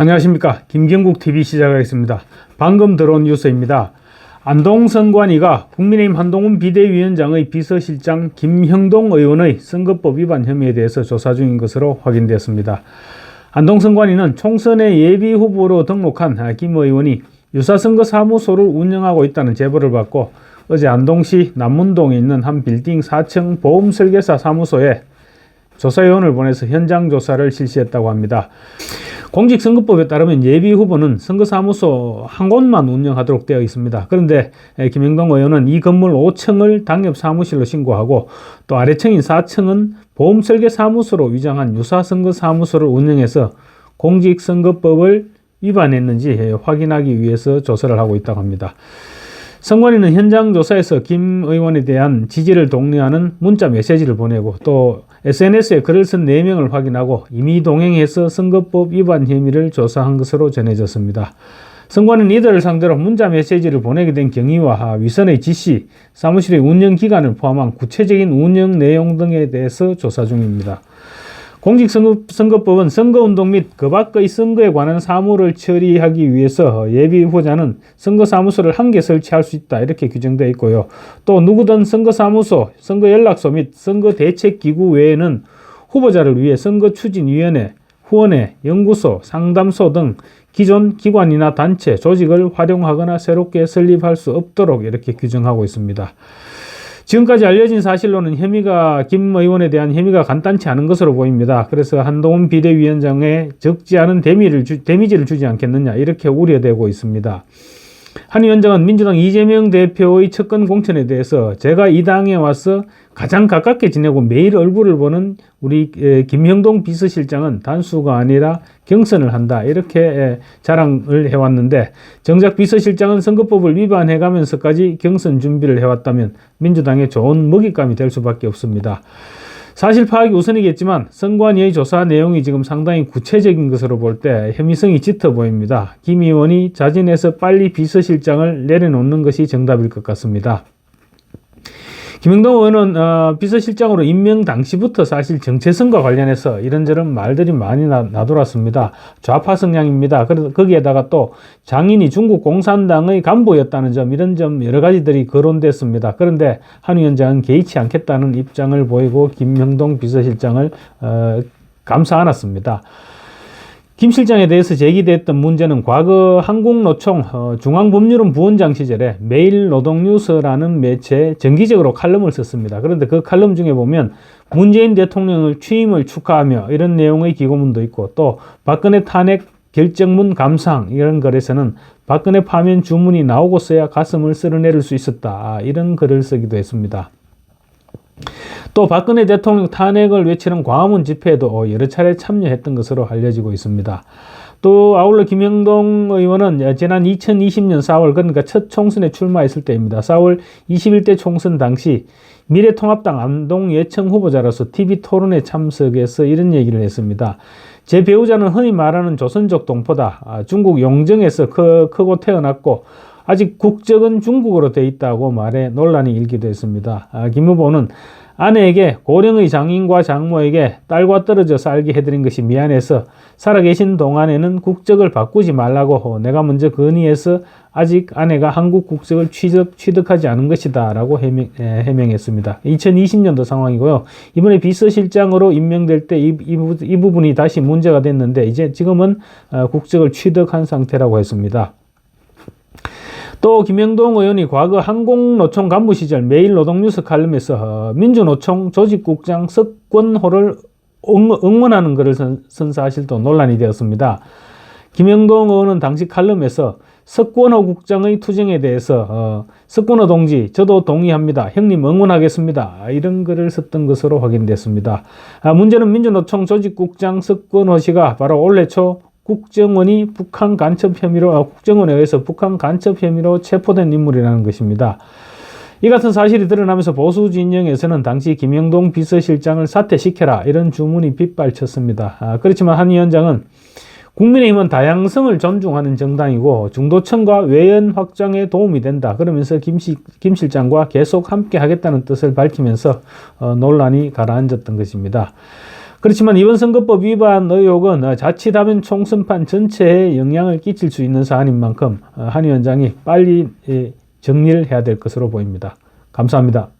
안녕하십니까. 김경국TV 시작하겠습니다. 방금 들어온 뉴스입니다. 안동선관위가 국민의힘 한동훈 비대위원장의 비서실장 김형동 의원의 선거법 위반 혐의에 대해서 조사 중인 것으로 확인되었습니다. 안동선관위는 총선에 예비후보로 등록한 김 의원이 유사선거사무소를 운영하고 있다는 제보를 받고 어제 안동시 남문동에 있는 한 빌딩 4층 보험설계사 사무소에 조사요원을 보내서 현장 조사를 실시했다고 합니다. 공직선거법에 따르면 예비후보는 선거사무소 한 곳만 운영하도록 되어 있습니다. 그런데 김형동 의원은 이 건물 5층을 당협사무실로 신고하고 또 아래층인 4층은 보험설계사무소로 위장한 유사선거사무소를 운영해서 공직선거법을 위반했는지 확인하기 위해서 조사를 하고 있다고 합니다. 선관위는 현장 조사에서 김 의원에 대한 지지를 독려하는 문자 메시지를 보내고 또 SNS에 글을 쓴 4명을 확인하고 이미 동행해서 선거법 위반 혐의를 조사한 것으로 전해졌습니다. 선관위는 이들을 상대로 문자 메시지를 보내게 된 경위와 위선의 지시, 사무실의 운영 기간을 포함한 구체적인 운영 내용 등에 대해서 조사 중입니다. 공직선거법은 선거운동 및 그 밖의 선거에 관한 사무를 처리하기 위해서 예비후보자는 선거사무소를 한 개 설치할 수 있다 이렇게 규정되어 있고요. 또 누구든 선거사무소, 선거연락소 및 선거대책기구 외에는 후보자를 위해 선거추진위원회, 후원회, 연구소, 상담소 등 기존 기관이나 단체, 조직을 활용하거나 새롭게 설립할 수 없도록 이렇게 규정하고 있습니다. 지금까지 알려진 사실로는 김 의원에 대한 혐의가 간단치 않은 것으로 보입니다. 그래서 한동훈 비대위원장에 적지 않은 데미지를 주지 않겠느냐 이렇게 우려되고 있습니다. 한 위원장은 민주당 이재명 대표의 측근 공천에 대해서 제가 이 당에 와서 가장 가깝게 지내고 매일 얼굴을 보는 우리 김형동 비서실장은 단수가 아니라 경선을 한다 이렇게 자랑을 해왔는데 정작 비서실장은 선거법을 위반해가면서까지 경선 준비를 해왔다면 민주당에 좋은 먹잇감이 될 수밖에 없습니다. 사실 파악이 우선이겠지만 선관위의 조사 내용이 지금 상당히 구체적인 것으로 볼 때 혐의성이 짙어 보입니다. 김 의원이 자진해서 빨리 비서실장을 내려놓는 것이 정답일 것 같습니다. 김형동 의원은 비서실장으로 임명 당시부터 사실 정체성과 관련해서 이런저런 말들이 많이 나돌았습니다. 좌파 성향입니다. 그래서 거기에다가 또 장인이 중국 공산당의 간부였다는 점 이런 점 여러 가지들이 거론됐습니다. 그런데 한 위원장은 개의치 않겠다는 입장을 보이고 김형동 비서실장을 감싸 안았습니다. 김 실장에 대해서 제기됐던 문제는 과거 한국노총 중앙법률원 부원장 시절에 매일노동뉴스라는 매체에 정기적으로 칼럼을 썼습니다. 그런데 그 칼럼 중에 보면 문재인 대통령을 취임을 축하하며 이런 내용의 기고문도 있고 또 박근혜 탄핵 결정문 감상 이런 글에서는 박근혜 파면 주문이 나오고서야 가슴을 쓸어내릴 수 있었다 이런 글을 쓰기도 했습니다. 또 박근혜 대통령 탄핵을 외치는 광화문 집회에도 여러 차례 참여했던 것으로 알려지고 있습니다. 또 아울러 김형동 의원은 지난 2020년 4월 그러니까 첫 총선에 출마했을 때입니다. 4월 21대 총선 당시 미래통합당 안동 예청 후보자로서 TV토론에 참석해서 이런 얘기를 했습니다. 제 배우자는 흔히 말하는 조선족 동포다. 중국 용정에서 크고 태어났고 아직 국적은 중국어로 돼 있다고 말해 논란이 일기도 했습니다. 김 후보는 아내에게 고령의 장인과 장모에게 딸과 떨어져 살게 해드린 것이 미안해서 살아계신 동안에는 국적을 바꾸지 말라고 내가 먼저 건의해서 아직 아내가 한국 국적을 취득하지 않은 것이다 라고 해명했습니다. 2020년도 상황이고요. 이번에 비서실장으로 임명될 때 이 부분이 다시 문제가 됐는데 지금은 국적을 취득한 상태라고 했습니다. 또 김형동 의원이 과거 한국노총 간부 시절 매일노동뉴스 칼럼에서 민주노총 조직국장 석권호를 응원하는 글을 쓴 사실도 논란이 되었습니다. 김형동 의원은 당시 칼럼에서 석권호 국장의 투쟁에 대해서 석권호 동지 저도 동의합니다. 형님 응원하겠습니다. 이런 글을 썼던 것으로 확인됐습니다. 문제는 민주노총 조직국장 석권호 씨가 바로 올해 초 국정원에 의해서 북한 간첩 혐의로 체포된 인물이라는 것입니다. 이 같은 사실이 드러나면서 보수 진영에서는 당시 김형동 비서실장을 사퇴시켜라 이런 주문이 빗발쳤습니다. 그렇지만 한 위원장은 국민의힘은 다양성을 존중하는 정당이고 중도층과 외연 확장에 도움이 된다. 그러면서 김 실장과 계속 함께 하겠다는 뜻을 밝히면서 논란이 가라앉았던 것입니다. 그렇지만 이번 선거법 위반 의혹은 자칫하면 총선판 전체에 영향을 끼칠 수 있는 사안인 만큼 한 위원장이 빨리 정리를 해야 될 것으로 보입니다. 감사합니다.